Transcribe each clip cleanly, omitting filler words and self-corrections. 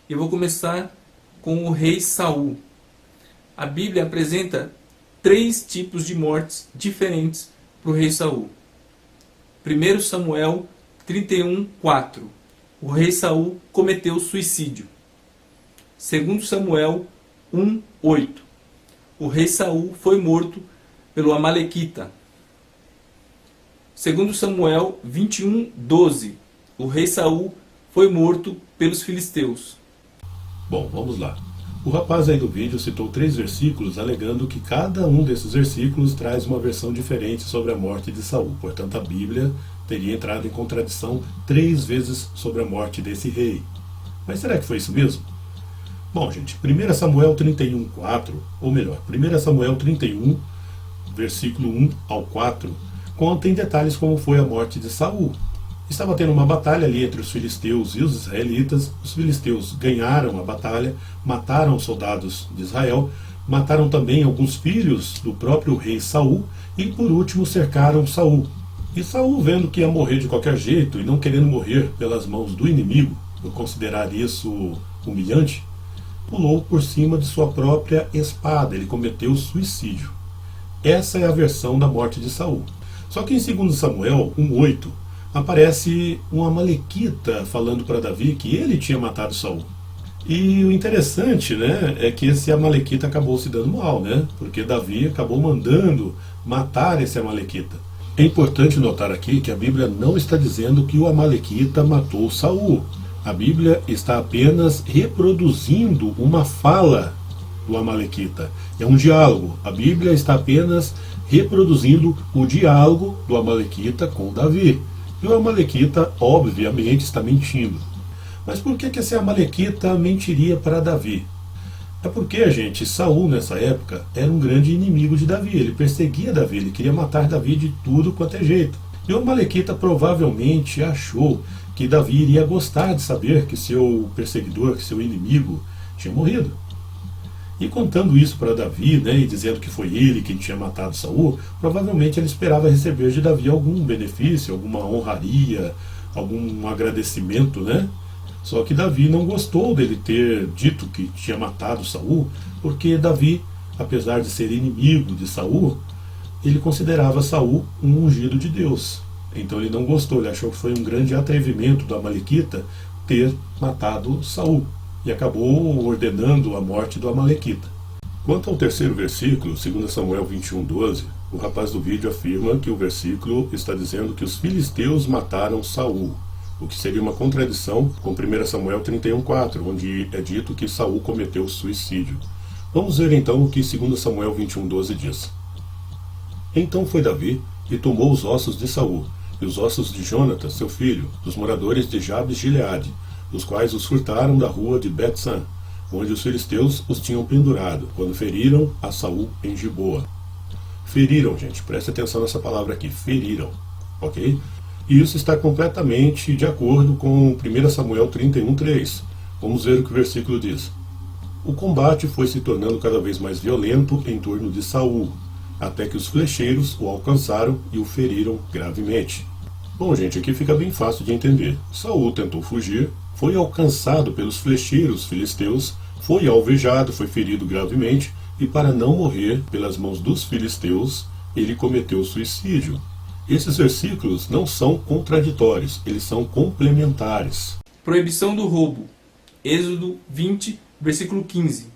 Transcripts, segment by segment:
Eu vou começar com o rei Saul. A Bíblia apresenta 3 tipos de mortes diferentes para o rei Saul. 1 Samuel 31:4. O rei Saul cometeu suicídio. 2 Samuel 1:8. O rei Saul foi morto pelo Amalequita. 2 Samuel 21:12. O rei Saul foi morto pelos filisteus. Bom, vamos lá. O rapaz aí do vídeo citou 3 versículos, alegando que cada um desses versículos traz uma versão diferente sobre a morte de Saul. Portanto, a Bíblia teria entrado em contradição 3 vezes sobre a morte desse rei. Mas será que foi isso mesmo? Bom, gente, 1 Samuel 31:4, ou melhor, 1 Samuel 31, versículo 1 ao 4, conta em detalhes como foi a morte de Saul. Estava tendo uma batalha ali entre os filisteus e os israelitas. Os filisteus ganharam a batalha, mataram os soldados de Israel, mataram também alguns filhos do próprio rei Saul e, por último, cercaram Saul. E Saul, vendo que ia morrer de qualquer jeito e não querendo morrer pelas mãos do inimigo, por considerar isso humilhante, pulou por cima de sua própria espada. Ele cometeu suicídio. Essa é a versão da morte de Saul. Só que em 2 Samuel 1:8 aparece um amalequita falando para Davi que ele tinha matado Saul. E o interessante, né, é que esse amalequita acabou se dando mal, né? Porque Davi acabou mandando matar esse amalequita. É importante notar aqui que a Bíblia não está dizendo que o amalequita matou Saul. A Bíblia está apenas reproduzindo uma fala do amalequita. É um diálogo. A Bíblia está apenas reproduzindo o diálogo do amalequita com Davi. E o amalequita, obviamente, está mentindo. Mas por que esse amalequita mentiria para Davi? É porque, gente, Saul nessa época era um grande inimigo de Davi. Ele perseguia Davi, ele queria matar Davi de tudo quanto é jeito. E o amalequita provavelmente achou que Davi iria gostar de saber que seu perseguidor, que seu inimigo, tinha morrido. E contando isso para Davi, né, e dizendo que foi ele quem tinha matado Saul, provavelmente ele esperava receber de Davi algum benefício, alguma honraria, algum agradecimento, né? Só que Davi não gostou dele ter dito que tinha matado Saul, porque Davi, apesar de ser inimigo de Saul, ele considerava Saul um ungido de Deus. Então ele não gostou, ele achou que foi um grande atrevimento do amalequita ter matado Saul. E acabou ordenando a morte do amalequita. Quanto ao terceiro versículo, 2 Samuel 21:12, o rapaz do vídeo afirma que o versículo está dizendo que os filisteus mataram Saul, o que seria uma contradição com 1 Samuel 31:4, onde é dito que Saul cometeu suicídio. Vamos ver então o que 2 Samuel 21:12 diz. Então foi Davi e tomou os ossos de Saul, e os ossos de Jonatas, seu filho, dos moradores de Jabes-Gileade, os quais os furtaram da rua de Bet-san, onde os filisteus os tinham pendurado, quando feriram a Saul em Giboa. Feriram, gente, preste atenção nessa palavra aqui, feriram, ok? E isso está completamente de acordo com 1 Samuel 31:3. Vamos ver o que o versículo diz. O combate foi se tornando cada vez mais violento em torno de Saul, até que os flecheiros o alcançaram e o feriram gravemente. Bom, gente, aqui fica bem fácil de entender. Saul tentou fugir, foi alcançado pelos flecheiros filisteus, foi alvejado, foi ferido gravemente, e para não morrer pelas mãos dos filisteus, ele cometeu suicídio. Esses versículos não são contraditórios, eles são complementares. Proibição do roubo. Êxodo 20, versículo 15.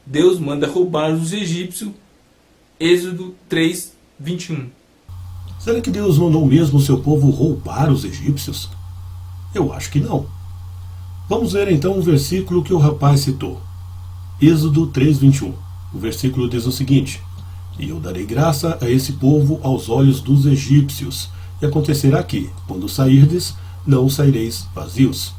Deus manda roubar os egípcios. Êxodo 3, 21. Será que Deus mandou mesmo o seu povo roubar os egípcios? Eu acho que não. Vamos ver então o versículo que o rapaz citou. Êxodo 3:21. O versículo diz o seguinte: E eu darei graça a esse povo aos olhos dos egípcios, e acontecerá que, quando sairdes, não saireis vazios.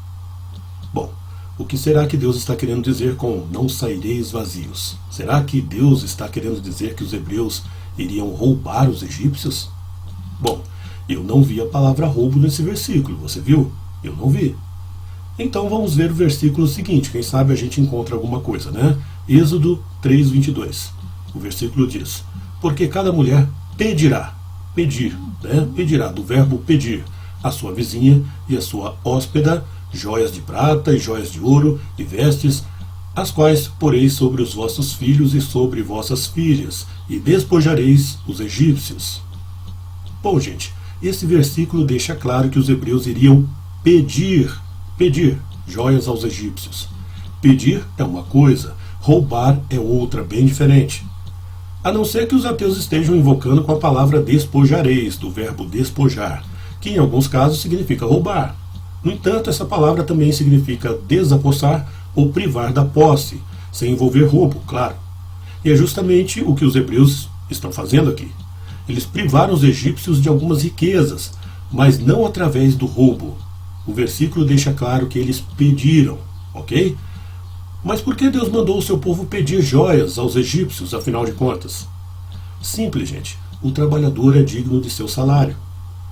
Bom, o que será que Deus está querendo dizer com não saireis vazios? Será que Deus está querendo dizer que os hebreus iriam roubar os egípcios? Bom, eu não vi a palavra roubo nesse versículo, você viu? Eu não vi. Então vamos ver o versículo seguinte, quem sabe a gente encontra alguma coisa, né? Êxodo 3:22. O versículo diz: Porque cada mulher pedirá, pedir, né? Pedirá, do verbo pedir, a sua vizinha e a sua hóspeda joias de prata e joias de ouro e vestes, as quais poreis sobre os vossos filhos e sobre vossas filhas, e despojareis os egípcios. Bom, gente, esse versículo deixa claro que os hebreus iriam pedir joias aos egípcios. Pedir é uma coisa, roubar é outra, bem diferente. A não ser que os ateus estejam invocando com a palavra despojareis, do verbo despojar, que em alguns casos significa roubar. No entanto, essa palavra também significa desapossar ou privar da posse, sem envolver roubo, claro. E é justamente o que os hebreus estão fazendo aqui. Eles privaram os egípcios de algumas riquezas, mas não através do roubo. O versículo deixa claro que eles pediram, ok? Mas por que Deus mandou o seu povo pedir joias aos egípcios, afinal de contas? Simples, gente. O trabalhador é digno de seu salário.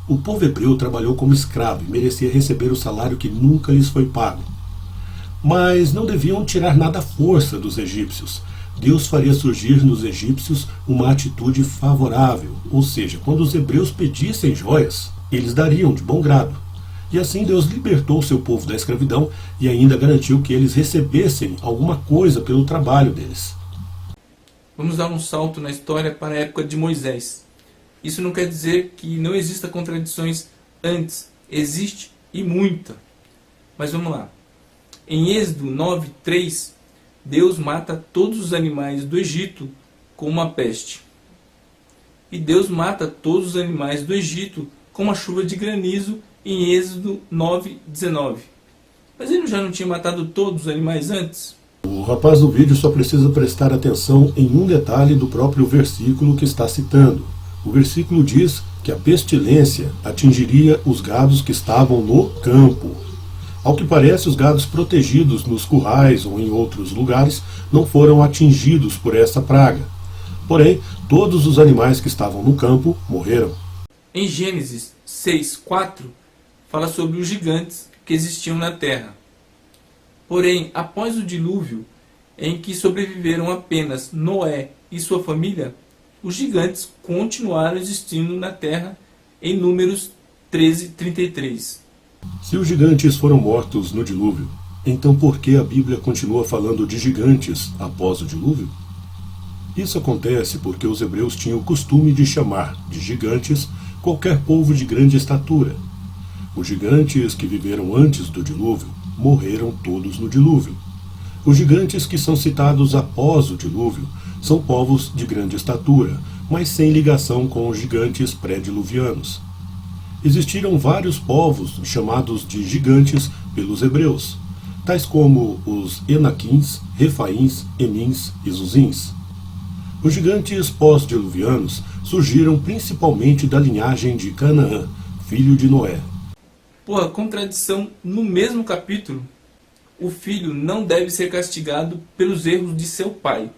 O povo hebreu trabalhou como escravo e merecia receber o salário que nunca lhes foi pago. Mas não deviam tirar nada à força dos egípcios. Deus faria surgir nos egípcios uma atitude favorável, ou seja, quando os hebreus pedissem joias, eles dariam de bom grado. E assim Deus libertou o seu povo da escravidão e ainda garantiu que eles recebessem alguma coisa pelo trabalho deles. Vamos dar um salto na história para a época de Moisés. Isso não quer dizer que não exista contradições antes. Existe e muita. Mas vamos lá. Em Êxodo 9:3, Deus mata todos os animais do Egito com uma peste. E Deus mata todos os animais do Egito com uma chuva de granizo em Êxodo 9:19. Mas ele já não tinha matado todos os animais antes? O rapaz do vídeo só precisa prestar atenção em um detalhe do próprio versículo que está citando. O versículo diz que a pestilência atingiria os gados que estavam no campo. Ao que parece, os gados protegidos nos currais ou em outros lugares não foram atingidos por essa praga. Porém, todos os animais que estavam no campo morreram. Em Gênesis 6:4, fala sobre os gigantes que existiam na terra. Porém, após o dilúvio, em que sobreviveram apenas Noé e sua família, os gigantes continuaram existindo na terra em Números 13:33. Se os gigantes foram mortos no dilúvio, então por que a Bíblia continua falando de gigantes após o dilúvio? Isso acontece porque os hebreus tinham o costume de chamar de gigantes qualquer povo de grande estatura. Os gigantes que viveram antes do dilúvio morreram todos no dilúvio. Os gigantes que são citados após o dilúvio são povos de grande estatura, mas sem ligação com os gigantes pré-diluvianos. Existiram vários povos chamados de gigantes pelos hebreus, tais como os Enaquins, Refaíns, Emins e Zuzins. Os gigantes pós-diluvianos surgiram principalmente da linhagem de Canaã, filho de Noé. Porra, contradição no mesmo capítulo. O filho não deve ser castigado pelos erros de seu pai.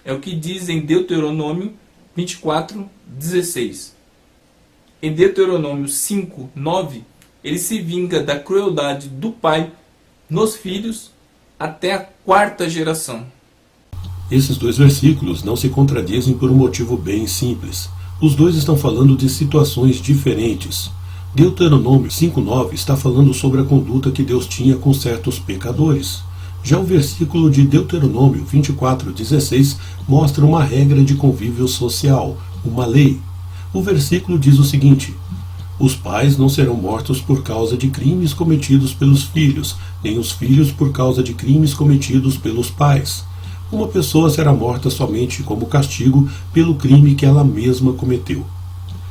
É o que diz em Deuteronômio 24:16. Em Deuteronômio 5:9, ele se vinga da crueldade do pai nos filhos até a 4ª geração. Esses dois versículos não se contradizem por um motivo bem simples. Os dois estão falando de situações diferentes. Deuteronômio 5:9 está falando sobre a conduta que Deus tinha com certos pecadores. Já o versículo de Deuteronômio 24:16 mostra uma regra de convívio social, uma lei. O versículo diz o seguinte: os pais não serão mortos por causa de crimes cometidos pelos filhos, nem os filhos por causa de crimes cometidos pelos pais. Uma pessoa será morta somente como castigo pelo crime que ela mesma cometeu.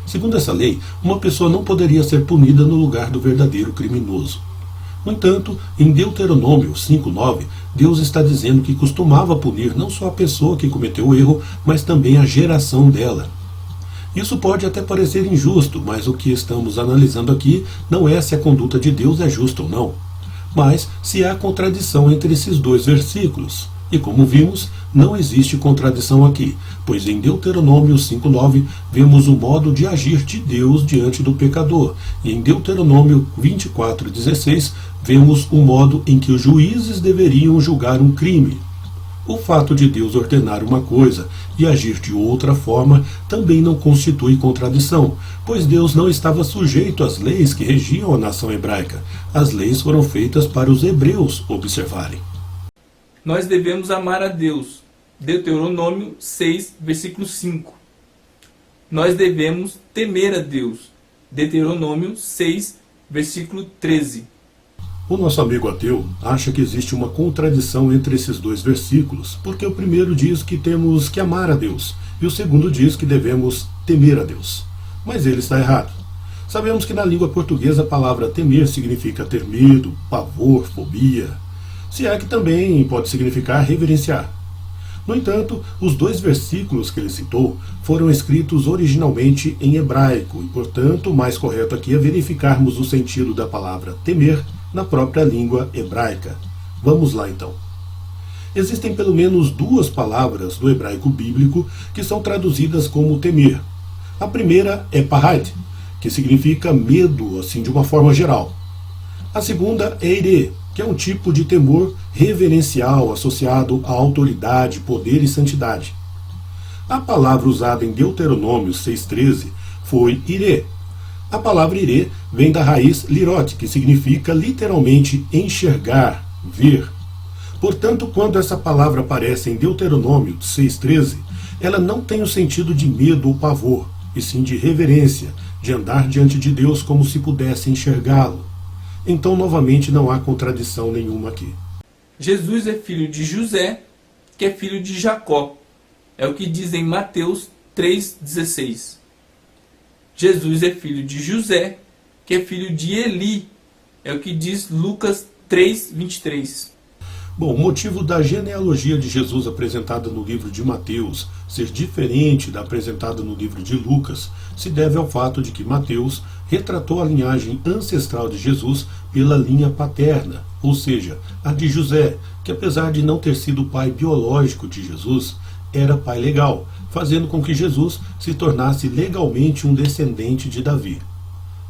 Segundo essa lei, uma pessoa não poderia ser punida no lugar do verdadeiro criminoso. No entanto, em Deuteronômio 5:9, Deus está dizendo que costumava punir não só a pessoa que cometeu o erro, mas também a geração dela. Isso pode até parecer injusto, mas o que estamos analisando aqui não é se a conduta de Deus é justa ou não, mas se há contradição entre esses dois versículos. E como vimos, não existe contradição aqui, pois em Deuteronômio 5:9 vemos o modo de agir de Deus diante do pecador, e em Deuteronômio 24:16 vemos o modo em que os juízes deveriam julgar um crime. O fato de Deus ordenar uma coisa e agir de outra forma também não constitui contradição, pois Deus não estava sujeito às leis que regiam a nação hebraica. As leis foram feitas para os hebreus observarem. Nós devemos amar a Deus. Deuteronômio 6, versículo 5. Nós devemos temer a Deus. Deuteronômio 6, versículo 13. O nosso amigo ateu acha que existe uma contradição entre esses dois versículos, porque o primeiro diz que temos que amar a Deus, e o segundo diz que devemos temer a Deus. Mas ele está errado. Sabemos que na língua portuguesa a palavra temer significa ter medo, pavor, fobia, se é que também pode significar reverenciar. No entanto, os dois versículos que ele citou foram escritos originalmente em hebraico, e portanto o mais correto aqui é verificarmos o sentido da palavra temer na própria língua hebraica. Vamos lá então. Existem pelo menos duas palavras do hebraico bíblico que são traduzidas como temer. A primeira é parad, que significa medo, assim de uma forma geral. A segunda é ire, que é um tipo de temor reverencial associado à autoridade, poder e santidade. A palavra usada em Deuteronômio 6,13 foi ire. A palavra ire vem da raiz lirot, que significa literalmente enxergar, ver. Portanto, quando essa palavra aparece em Deuteronômio 6,13, ela não tem o sentido de medo ou pavor, e sim de reverência, de andar diante de Deus como se pudesse enxergá-lo. Então, novamente, não há contradição nenhuma aqui. Jesus é filho de José, que é filho de Jacó. É o que diz em Mateus 3,16. Jesus é filho de José, que é filho de Eli. É o que diz Lucas 3,23. Bom, o motivo da genealogia de Jesus apresentada no livro de Mateus ser diferente da apresentada no livro de Lucas se deve ao fato de que Mateus retratou a linhagem ancestral de Jesus pela linha paterna, ou seja, a de José, que apesar de não ter sido o pai biológico de Jesus, era pai legal, fazendo com que Jesus se tornasse legalmente um descendente de Davi.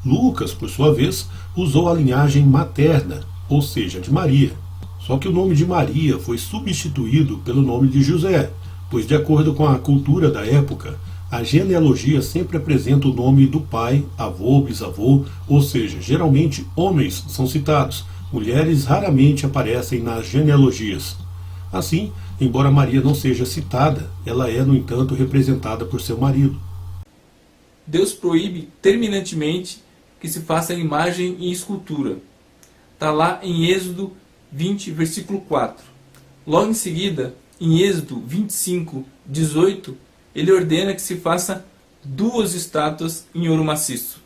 Lucas, por sua vez, usou a linhagem materna, ou seja, de Maria. Só que o nome de Maria foi substituído pelo nome de José, pois, de acordo com a cultura da época, a genealogia sempre apresenta o nome do pai, avô, bisavô, ou seja, geralmente homens são citados, mulheres raramente aparecem nas genealogias. Assim, embora Maria não seja citada, ela é, no entanto, representada por seu marido. Deus proíbe terminantemente que se faça imagem e escultura. Está lá em Êxodo 20, versículo 4. Logo em seguida, em Êxodo 25, 18, ele ordena que se faça 2 estátuas em ouro maciço.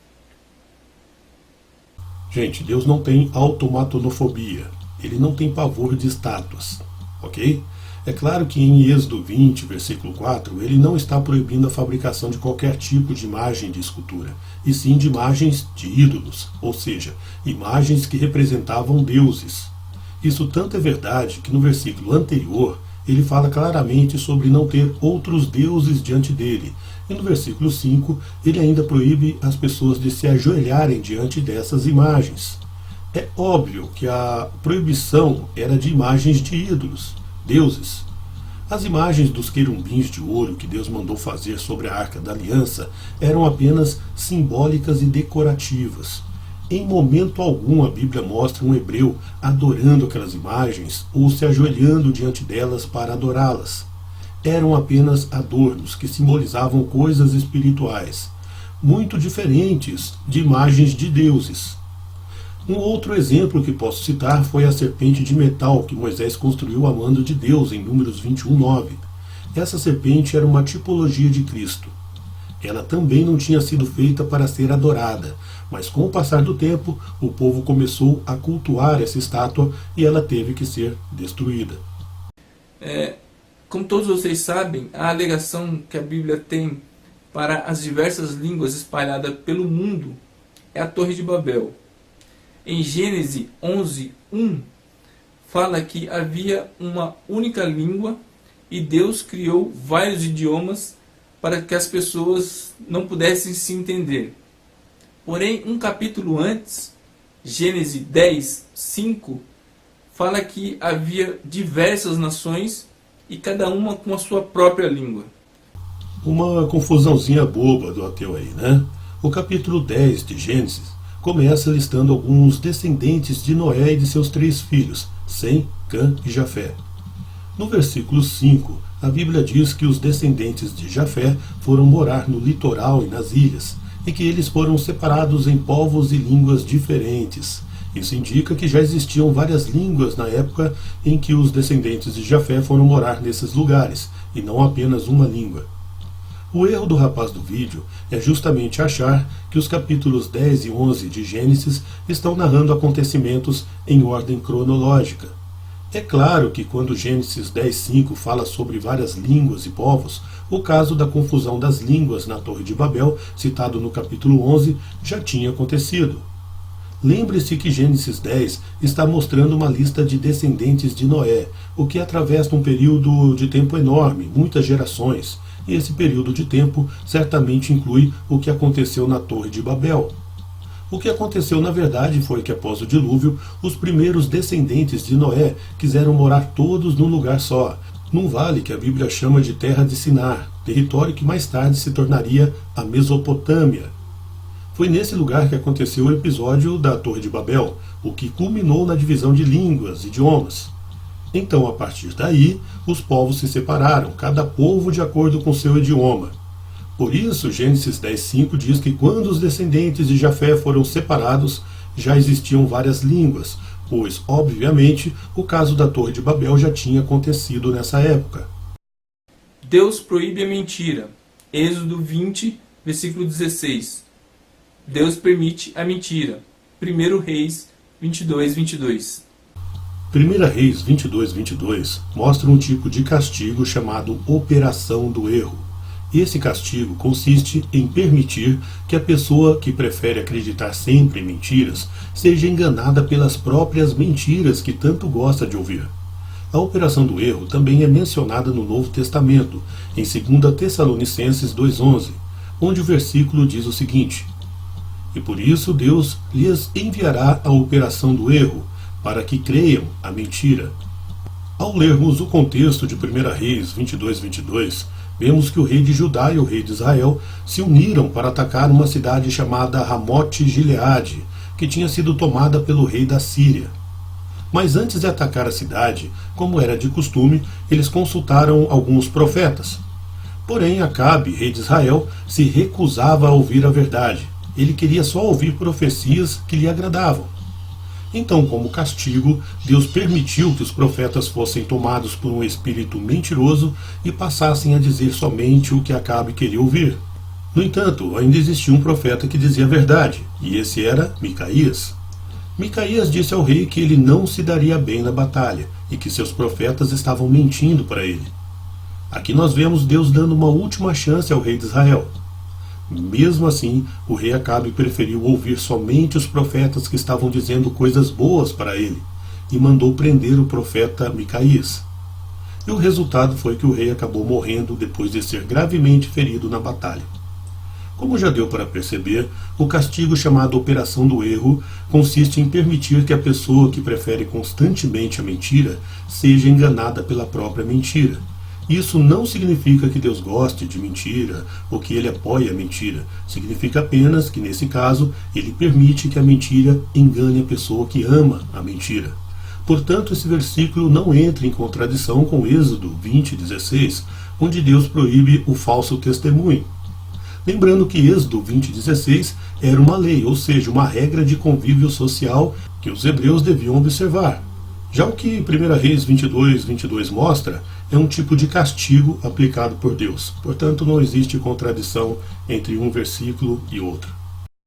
Gente, Deus não tem automatonofobia. Ele não tem pavor de estátuas. Ok? É claro que em Êxodo 20, versículo 4, ele não está proibindo a fabricação de qualquer tipo de imagem de escultura, e sim de imagens de ídolos, ou seja, imagens que representavam deuses. Isso tanto é verdade que no versículo anterior ele fala claramente sobre não ter outros deuses diante dele, e no versículo 5 ele ainda proíbe as pessoas de se ajoelharem diante dessas imagens. É óbvio que a proibição era de imagens de ídolos, deuses. As imagens dos querumbins de ouro que Deus mandou fazer sobre a Arca da Aliança eram apenas simbólicas e decorativas. Em momento algum a Bíblia mostra um hebreu adorando aquelas imagens ou se ajoelhando diante delas para adorá-las. Eram apenas adornos que simbolizavam coisas espirituais, muito diferentes de imagens de deuses. Um outro exemplo que posso citar foi a serpente de metal que Moisés construiu a mando de Deus em Números 21:9. Essa serpente era uma tipologia de Cristo. Ela também não tinha sido feita para ser adorada, mas com o passar do tempo, o povo começou a cultuar essa estátua e ela teve que ser destruída. Como todos vocês sabem, a alegação que a Bíblia tem para as diversas línguas espalhadas pelo mundo é a Torre de Babel. Em Gênesis 11:1, fala que havia uma única língua e Deus criou vários idiomas para que as pessoas não pudessem se entender. Porém, um capítulo antes, Gênesis 10:5, fala que havia diversas nações e cada uma com a sua própria língua. Uma confusãozinha boba do ateu aí, né? O capítulo 10 de Gênesis começa listando alguns descendentes de Noé e de seus 3 filhos, Sem, Cã e Jafé. No versículo 5, a Bíblia diz que os descendentes de Jafé foram morar no litoral e nas ilhas, e que eles foram separados em povos e línguas diferentes. Isso indica que já existiam várias línguas na época em que os descendentes de Jafé foram morar nesses lugares, e não apenas uma língua. O erro do rapaz do vídeo é justamente achar que os capítulos 10 e 11 de Gênesis estão narrando acontecimentos em ordem cronológica. É claro que quando Gênesis 10:5 fala sobre várias línguas e povos, o caso da confusão das línguas na Torre de Babel, citado no capítulo 11, já tinha acontecido. Lembre-se que Gênesis 10 está mostrando uma lista de descendentes de Noé, o que atravessa um período de tempo enorme, muitas gerações, e esse período de tempo certamente inclui o que aconteceu na Torre de Babel. O que aconteceu na verdade foi que após o dilúvio, os primeiros descendentes de Noé quiseram morar todos num lugar só, num vale que a Bíblia chama de Terra de Sinar, território que mais tarde se tornaria a Mesopotâmia. Foi nesse lugar que aconteceu o episódio da Torre de Babel, o que culminou na divisão de línguas, idiomas. Então, a partir daí, os povos se separaram, cada povo de acordo com seu idioma. Por isso, Gênesis 10:5 diz que quando os descendentes de Jafé foram separados, já existiam várias línguas, pois, obviamente, o caso da Torre de Babel já tinha acontecido nessa época. Deus proíbe a mentira. Êxodo 20, versículo 16. Deus permite a mentira. 1 Reis 22:22. 1 Reis 22:22 mostra um tipo de castigo chamado operação do erro. Esse castigo consiste em permitir que a pessoa que prefere acreditar sempre em mentiras seja enganada pelas próprias mentiras que tanto gosta de ouvir. A operação do erro também é mencionada no Novo Testamento, em 2 Tessalonicenses 2:11, onde o versículo diz o seguinte: E por isso Deus lhes enviará a operação do erro, para que creiam a mentira. Ao lermos o contexto de 1 Reis 22:22, vemos que o rei de Judá e o rei de Israel se uniram para atacar uma cidade chamada Ramote-Gileade, que tinha sido tomada pelo rei da Síria. Mas antes de atacar a cidade, como era de costume, eles consultaram alguns profetas. Porém, Acabe, rei de Israel, se recusava a ouvir a verdade. Ele queria só ouvir profecias que lhe agradavam. Então, como castigo, Deus permitiu que os profetas fossem tomados por um espírito mentiroso e passassem a dizer somente o que Acabe queria ouvir. No entanto, ainda existia um profeta que dizia a verdade, e esse era Micaías. Micaías disse ao rei que ele não se daria bem na batalha, e que seus profetas estavam mentindo para ele. Aqui nós vemos Deus dando uma última chance ao rei de Israel. Mesmo assim, o rei Acabe preferiu ouvir somente os profetas que estavam dizendo coisas boas para ele, e mandou prender o profeta Micaías. E o resultado foi que o rei acabou morrendo depois de ser gravemente ferido na batalha. Como já deu para perceber, o castigo chamado Operação do Erro consiste em permitir que a pessoa que prefere constantemente a mentira seja enganada pela própria mentira. Isso não significa que Deus goste de mentira ou que ele apoie a mentira. Significa apenas que, nesse caso, ele permite que a mentira engane a pessoa que ama a mentira. Portanto, esse versículo não entra em contradição com Êxodo 20:16, onde Deus proíbe o falso testemunho. Lembrando que Êxodo 20:16 era uma lei, ou seja, uma regra de convívio social que os hebreus deviam observar. Já o que 1 Reis 22:22 mostra é um tipo de castigo aplicado por Deus. Portanto, não existe contradição entre um versículo e outro.